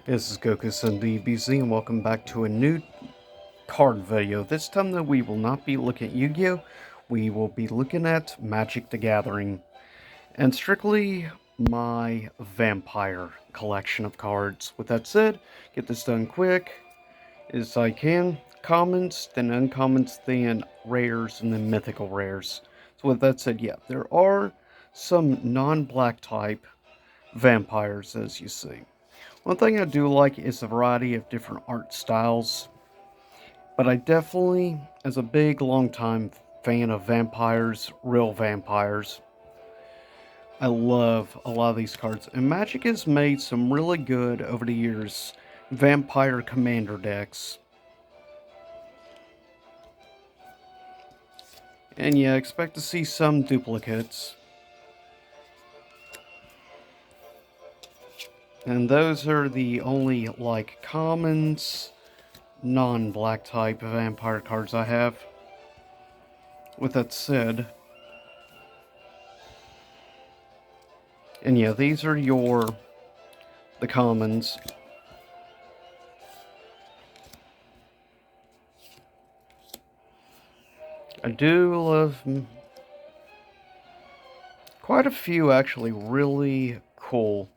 This is Goku-san DBZ and welcome back to a new card video. This time that we will not be looking at Yu-Gi-Oh! We will be looking at Magic the Gathering. And strictly my Vampire collection of cards. With that said, get this done quick as I can. Commons, then uncommons, then rares, and then mythical rares. So with that said, yeah, there are some non-black type vampires as you see. One thing I do like is a variety of different art styles, but I definitely, as a big, long-time fan of vampires, real vampires, I love a lot of these cards. And Magic has made some really good, over the years, vampire commander decks. And yeah, expect to see some duplicates. And those are the only, like, commons, non-black type vampire cards I have. With that said, and yeah, these are the commons. I do love quite a few actually really cool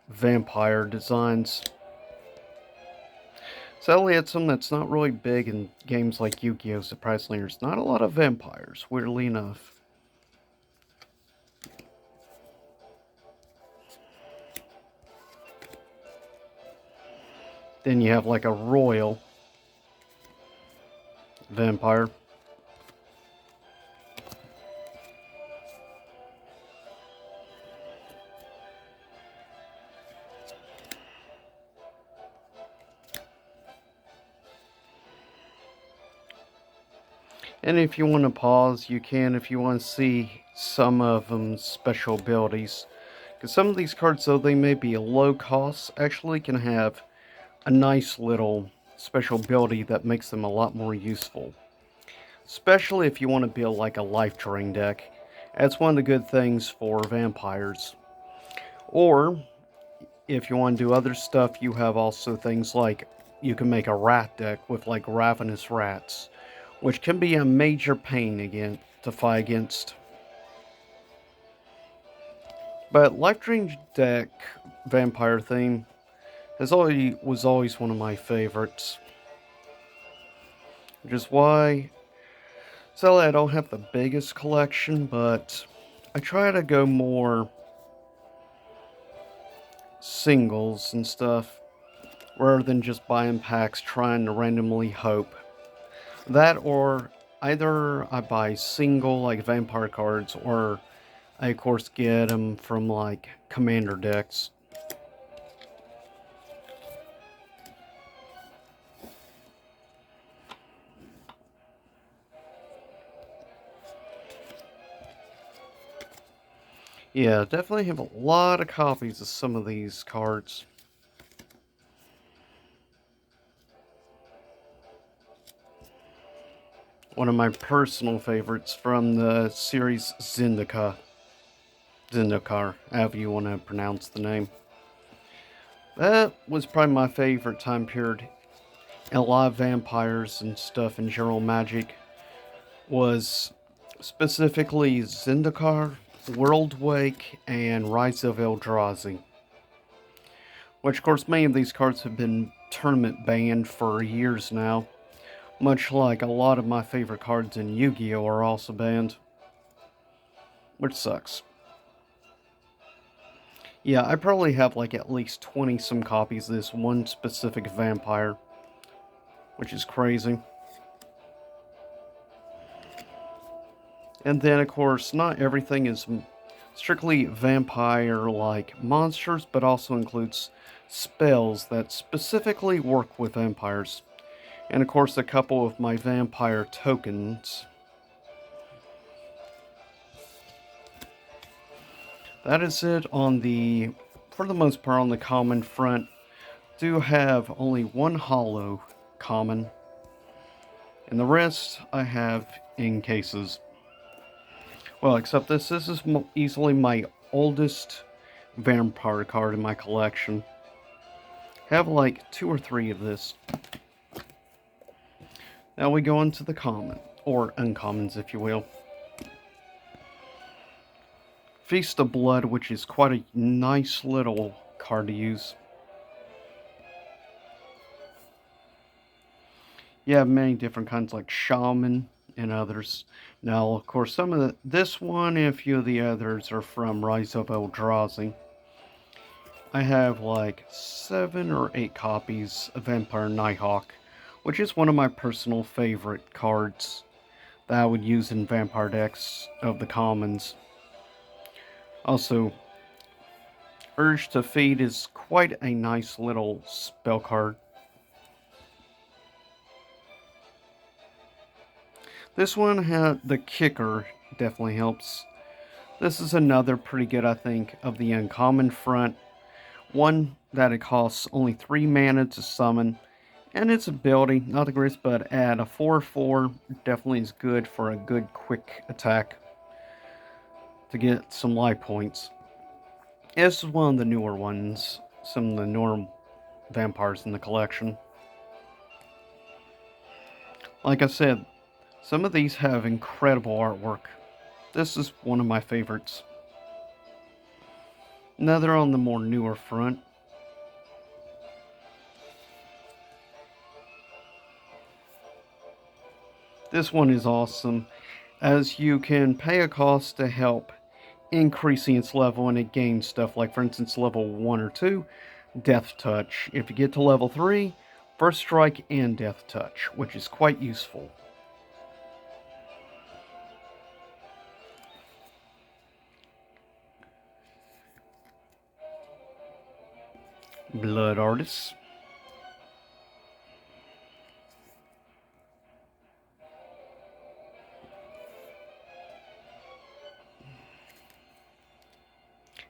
vampire designs. Sadly, it's something that's not really big in games like Yu-Gi-Oh! Surprisingly, there's not a lot of vampires, weirdly enough. Then you have like a royal vampire. And if you want to pause, you can if you want to see some of them's special abilities. Because some of these cards, though they may be low cost, actually can have a nice little special ability that makes them a lot more useful. Especially if you want to build like a life drawing deck. That's one of the good things for vampires. Or if you want to do other stuff, you have also things like you can make a rat deck with like ravenous rats, which can be a major pain again to fight against. But life drawing deck vampire theme was always one of my favorites. Which is why, sadly, I don't have the biggest collection, but I try to go more singles and stuff rather than just buying packs trying to randomly hope. That or either I buy single like vampire cards or I of course get them from like commander decks. Yeah, definitely have a lot of copies of some of these cards. One of my personal favorites from the series Zendikar. Zendikar, however you want to pronounce the name. That was probably my favorite time period. And a lot of vampires and stuff in general magic was specifically Zendikar, Worldwake, and Rise of Eldrazi. Which, of course, many of these cards have been tournament banned for years now. Much like a lot of my favorite cards in Yu-Gi-Oh! Are also banned. Which sucks. Yeah, I probably have like at least 20 some copies of this one specific vampire. Which is crazy. And then, of course, not everything is strictly vampire-like monsters, but also includes spells that specifically work with vampires. And of course, a couple of my vampire tokens. That is it on the, for the most part, on the common front. Do have only one hollow common, and the rest I have in cases. Well, except this is easily my oldest vampire card in my collection. Have like 2 or 3 of this. Now we go into the common, or uncommons if you will. Feast of Blood, which is quite a nice little card to use. You have many different kinds like Shaman and others. Now, of course, this one and a few of the others are from Rise of Eldrazi. I have like 7 or 8 copies of Vampire Nighthawk, which is one of my personal favorite cards that I would use in Vampire decks of the commons. Also, Urge to Feed is quite a nice little spell card. This one had the kicker, definitely helps. This is another pretty good, I think, of the uncommon front. One that it costs only 3 mana to summon, and its ability, not the greatest, but at a 4/4, definitely is good for a good quick attack to get some life points. This is one of the newer ones, some of the newer vampires in the collection. Like I said, some of these have incredible artwork. This is one of my favorites. Another on the more newer front. This one is awesome, as you can pay a cost to help increasing its level, and it gains stuff like, for instance, level 1 or 2, Death Touch. If you get to level 3, First Strike and Death Touch, which is quite useful. Blood Artists.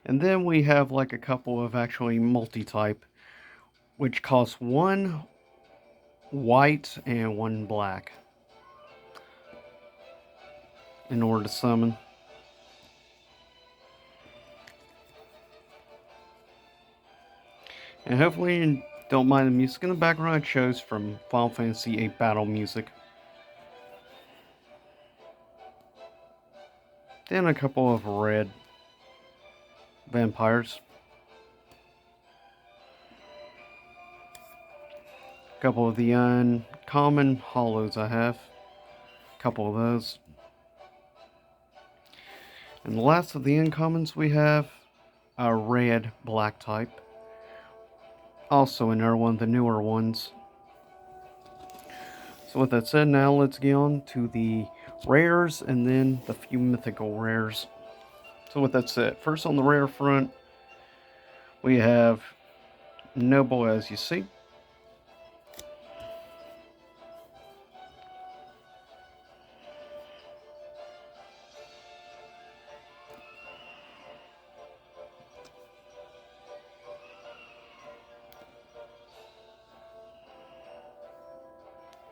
And then we have like a couple of actually multi-type, which cost 1 white and 1 black in order to summon. And hopefully you don't mind the music in the background. I chose from Final Fantasy VIII battle music. Then a couple of red vampires. A couple of the uncommon hollows I have. A couple of those. And the last of the uncommons we have a red black type. Also another one of the newer ones. So with that said, now let's get on to the rares and then the few mythical rares. So with that said, first on the rare front, we have Noble, as you see.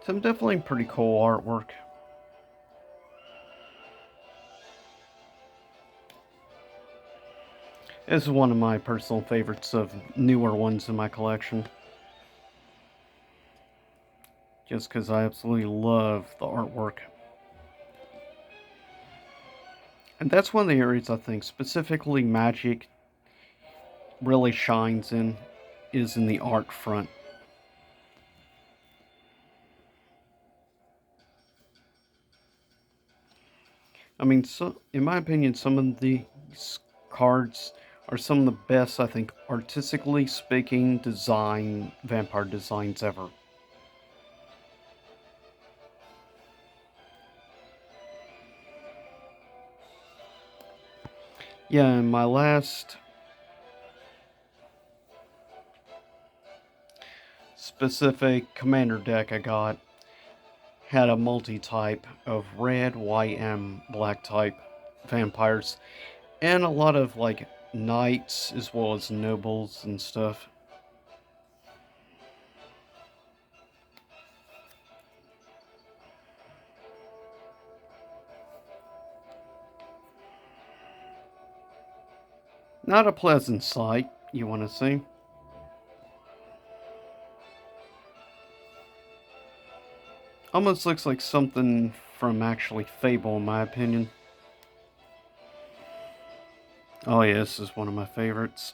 Some definitely pretty cool artwork. This is one of my personal favorites of newer ones in my collection. Just because I absolutely love the artwork. And that's one of the areas I think specifically Magic really shines in, is in the art front. I mean, so, in my opinion, some of these cards are some of the best, I think, artistically speaking, vampire designs ever. Yeah, in my last specific commander deck I got had a multi-type of red, white, and black type vampires, and a lot of like knights as well as nobles and stuff. Not a pleasant sight, you want to see. Almost looks like something from actually Fable, in my opinion. Oh yeah, this is one of my favorites.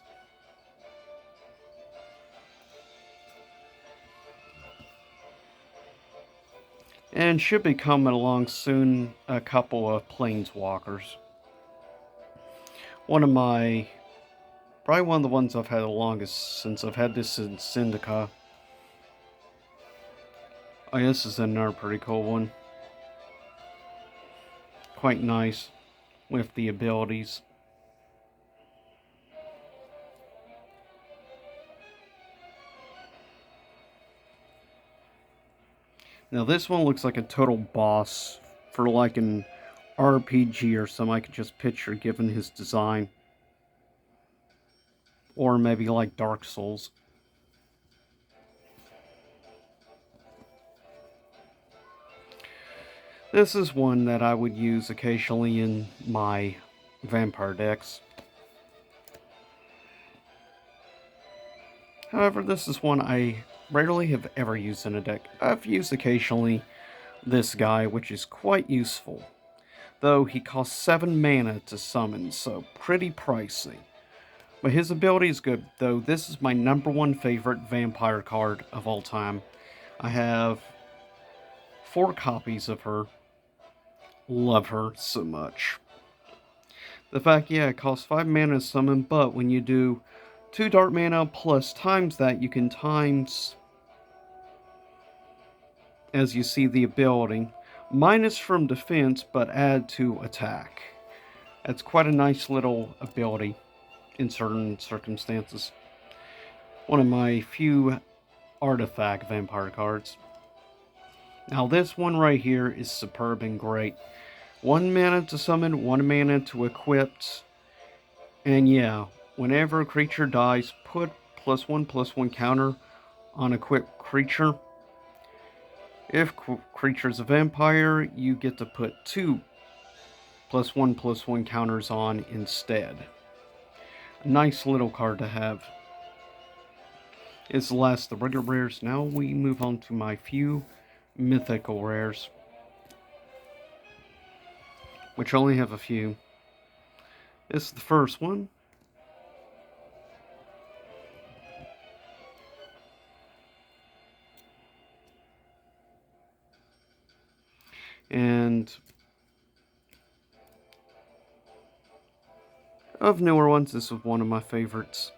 And should be coming along soon, a couple of Planeswalkers. Probably one of the ones I've had the longest, since I've had this in Syndica. Oh, yeah, this is another pretty cool one. Quite nice with the abilities. Now this one looks like a total boss for like an RPG or something I could just picture given his design. Or maybe like Dark Souls. This is one that I would use occasionally in my vampire decks. However, this is one I rarely have ever used in a deck. I've used occasionally this guy, which is quite useful. Though he costs 7 mana to summon, so pretty pricey. But his ability is good, though this is my #1 favorite vampire card of all time. I have 4 copies of her. Love her so much. The fact, yeah, it costs 5 mana to summon, but when you do 2 dark mana plus times that, you can times, as you see the ability, minus from defense, but add to attack. That's quite a nice little ability in certain circumstances. One of my few artifact vampire cards. Now this one right here is superb and great. 1 mana to summon, 1 mana to equip, and yeah, whenever a creature dies, put +1/+1 counter on equipped creature. If creature is a vampire, you get to put 2 +1/+1 counters on instead. A nice little card to have. It's the last of the regular rares. Now we move on to my few mythical rares, which only have a few. This is the first one. And of newer ones, this was one of my favorites.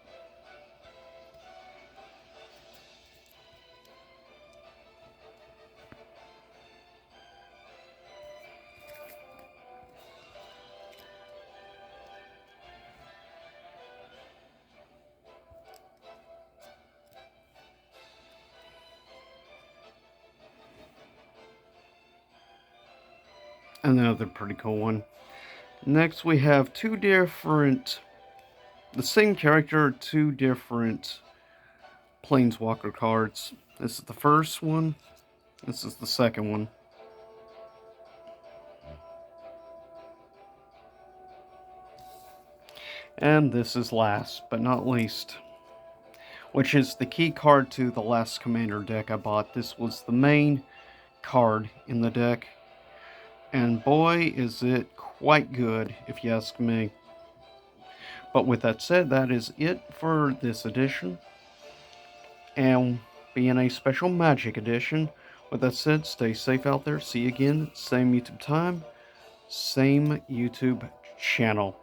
Another pretty cool one. Next, we have the same character, 2 different Planeswalker cards. This is the first one. This is the second one. And this is last but not least, which is the key card to the last Commander deck I bought. This was the main card in the deck. And boy, is it quite good, if you ask me. But with that said, that is it for this edition. And being a special Magic edition, with that said, stay safe out there. See you again, same YouTube time, same YouTube channel.